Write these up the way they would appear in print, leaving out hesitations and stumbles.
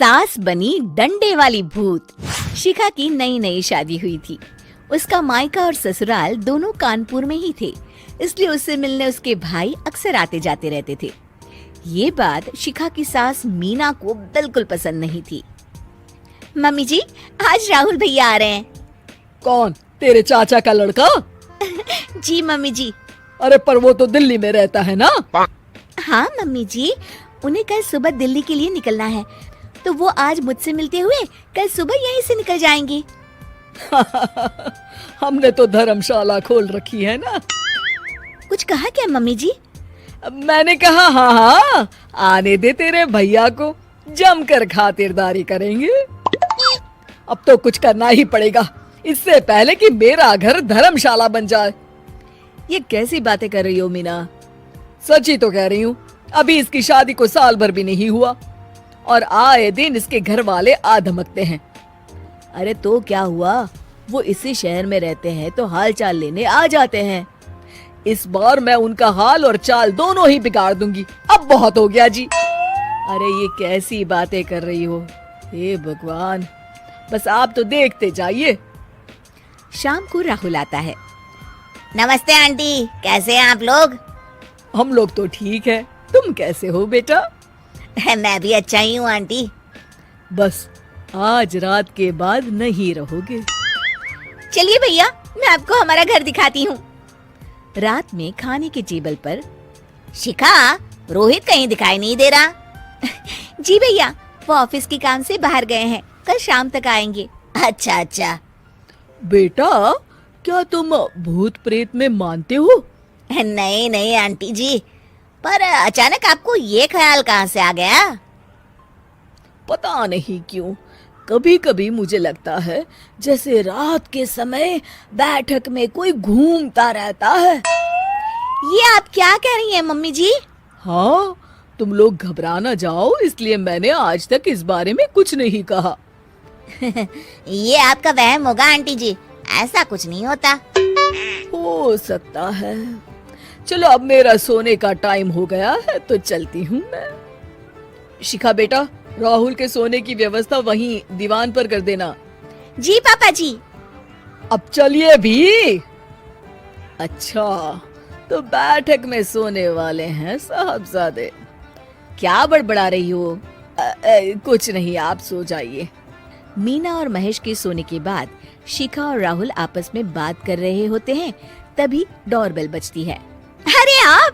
सास बनी डंडे वाली भूत। शिखा की नई नई शादी हुई थी। उसका मायका और ससुराल दोनों कानपुर में ही थे, इसलिए उससे मिलने उसके भाई अक्सर आते जाते रहते थे। ये बात शिखा की सास मीना को बिल्कुल पसंद नहीं थी। मम्मी जी, आज राहुल भैया आ रहे हैं। कौन, तेरे चाचा का लड़का? जी मम्मी जी। अरे पर वो तो दिल्ली में रहता है ना? हाँ मम्मी जी, उन्हें कल सुबह दिल्ली के लिए निकलना है, तो वो आज मुझसे मिलते हुए कल सुबह यहीं से निकल जाएंगे। हमने तो धर्मशाला खोल रखी है ना। कुछ कहा क्या मम्मी जी? मैंने कहा हाँ, आने दे तेरे भैया को, जमकर खातिरदारी करेंगे। अब तो कुछ करना ही पड़ेगा, इससे पहले कि मेरा घर धर्मशाला बन जाए। ये कैसी बातें कर रही हो मीना? सच ही तो कह रही हूँ। अभी इसकी शादी को साल भर भी नहीं हुआ और आए दिन इसके घर वाले आ धमकते हैं। अरे तो क्या हुआ, वो इसी शहर में रहते हैं तो हाल चाल लेने आ जाते हैं। इस बार मैं उनका हाल और चाल दोनों ही बिगाड़ दूंगी। अब बहुत हो गया जी। अरे ये कैसी बातें कर रही हो? हे भगवान, बस आप तो देखते जाइए। शाम को राहुल आता है। नमस्ते आंटी, कैसे हैं आप लोग? हम लोग तो ठीक है, तुम कैसे हो बेटा? मैं भी अच्छा ही हूँ आंटी। बस आज रात के बाद नहीं रहोगे। चलिए भैया, मैं आपको हमारा घर दिखाती हूँ। रात में खाने के टेबल पर शिखा, रोहित कहीं दिखाई नहीं दे रहा। जी भैया, वो ऑफिस के काम से बाहर गए हैं, कल शाम तक आएंगे। अच्छा अच्छा। बेटा, क्या तुम भूत प्रेत में मानते हो? नहीं नहीं आंटी जी, पर अचानक आपको ये ख्याल कहाँ से आ गया? पता नहीं क्यों, कभी कभी मुझे लगता है जैसे रात के समय बैठक में कोई घूमता रहता है। ये आप क्या कह रही हैं मम्मी जी? हाँ, तुम लोग घबरा ना जाओ, इसलिए मैंने आज तक इस बारे में कुछ नहीं कहा। ये आपका वहम होगा आंटी जी, ऐसा कुछ नहीं होता। हो सकता है। चलो अब मेरा सोने का टाइम हो गया है तो चलती हूँ मैं। शिखा बेटा, राहुल के सोने की व्यवस्था वहीं दीवान पर कर देना। जी पापा जी। अब चलिए भी। अच्छा, तो बैठक में सोने वाले हैं साहबजादे। क्या बड़बड़ा रही हो? कुछ नहीं, आप सो जाइए। मीना और महेश के सोने के बाद शिखा और राहुल आपस में बात कर रहे होते हैं, तभी डोरबेल बजती है। अरे आप!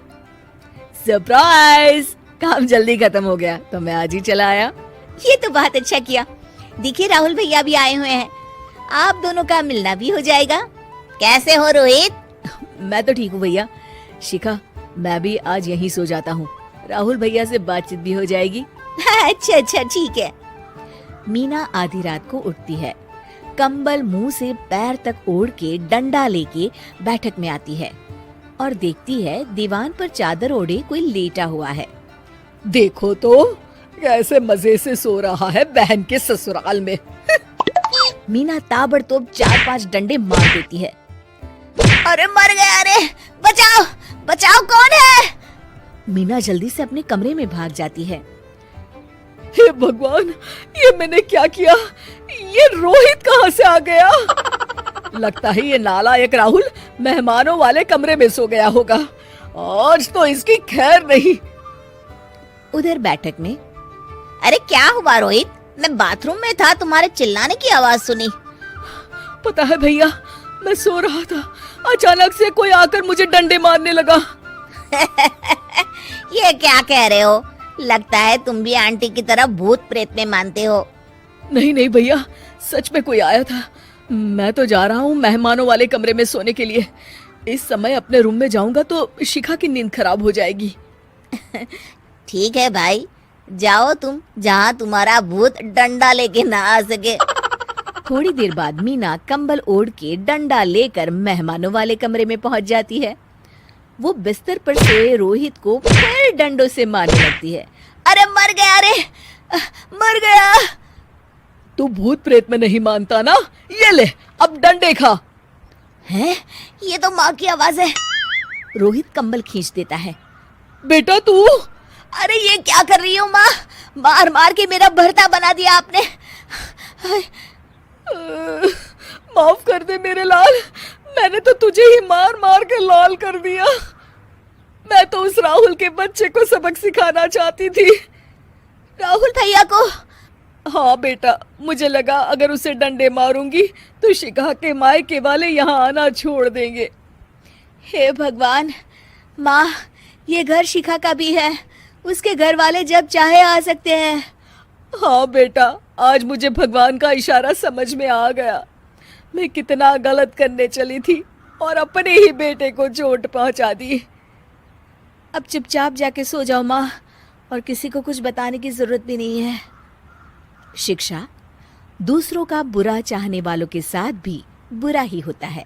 सरप्राइज! काम जल्दी खत्म हो गया तो मैं आज ही चला आया। ये तो बहुत अच्छा किया। देखिए राहुल भैया भी आए हुए हैं, आप दोनों का मिलना भी हो जाएगा। कैसे हो रोहित? मैं तो ठीक हूँ भैया। शिखा, मैं भी आज यहीं सो जाता हूँ, राहुल भैया से बातचीत भी हो जाएगी। अच्छा अच्छा ठीक है। मीना आधी रात को उठती है, कंबल मुंह से पैर तक ओढ़ के डंडा लेके बैठक में आती है और देखती है दीवान पर चादर ओढ़े कोई लेटा हुआ है। देखो तो कैसे मजे से सो रहा है बहन के ससुराल में। मीना ताबड़तोड़ 4-5 डंडे मार देती है। अरे मर गया, अरे बचाओ बचाओ, कौन है? मीना जल्दी से अपने कमरे में भाग जाती है। हे भगवान, ये मैंने क्या किया? ये रोहित कहाँ से आ गया? लगता है ये नालायक राहुल मेहमानों वाले कमरे में सो गया होगा। आज तो इसकी खैर नहीं। उधर बैठक में, अरे क्या हुआ रोहित? मैं बाथरूम में था, तुम्हारे चिल्लाने की आवाज सुनी। पता है भैया, मैं सो रहा था, अचानक से कोई आकर मुझे डंडे मारने लगा। ये क्या कह रहे हो? लगता है तुम भी आंटी की तरह भूत प्रेत में मानते हो। नहीं नहीं भैया, सच में कोई आया था। मैं तो जा रहा हूँ मेहमानों वाले कमरे में सोने के लिए। इस समय अपने रूम में जाऊंगा तो शिखा की नींद खराब हो जाएगी। ठीक है भाई, जाओ तुम, जहाँ तुम्हारा भूत डंडा लेके ना आ सके। थोड़ी देर बाद मीना कंबल ओढ़ के डंडा लेकर मेहमानों वाले कमरे में पहुंच जाती है। वो बिस्तर पर सोए रोहित को फिर डंडों से मारने लगती है। अरे मर गया, अरे मर गया। तू भूत प्रेत में नहीं मानता ना? ये ले, अब डंडे खा। हैं? ये तो माँ की आवाज है। रोहित कंबल खींच देता है। बेटा तू! अरे ये क्या कर रही हो माँ? मार मार के मेरा भरता बना दिया आपने। माफ कर दे मेरे लाल, मैंने तो तुझे ही मार मार के लाल कर दिया। मैं तो उस राहुल के बच्चे को सबक सिखाना चाहती थी। राहुल भैया को? हाँ बेटा, मुझे लगा अगर उसे डंडे मारूंगी तो शिखा के मायके वाले यहाँ आना छोड़ देंगे। हे भगवान, माँ ये घर शिखा का भी है, उसके घर वाले जब चाहे आ सकते हैं। हाँ बेटा, आज मुझे भगवान का इशारा समझ में आ गया। मैं कितना गलत करने चली थी और अपने ही बेटे को चोट पहुंचा दी। अब चुपचाप जाके सो जाओ माँ, और किसी को कुछ बताने की जरूरत भी नहीं है। शिक्षा दूसरों का बुरा चाहने वालों के साथ भी बुरा ही होता है।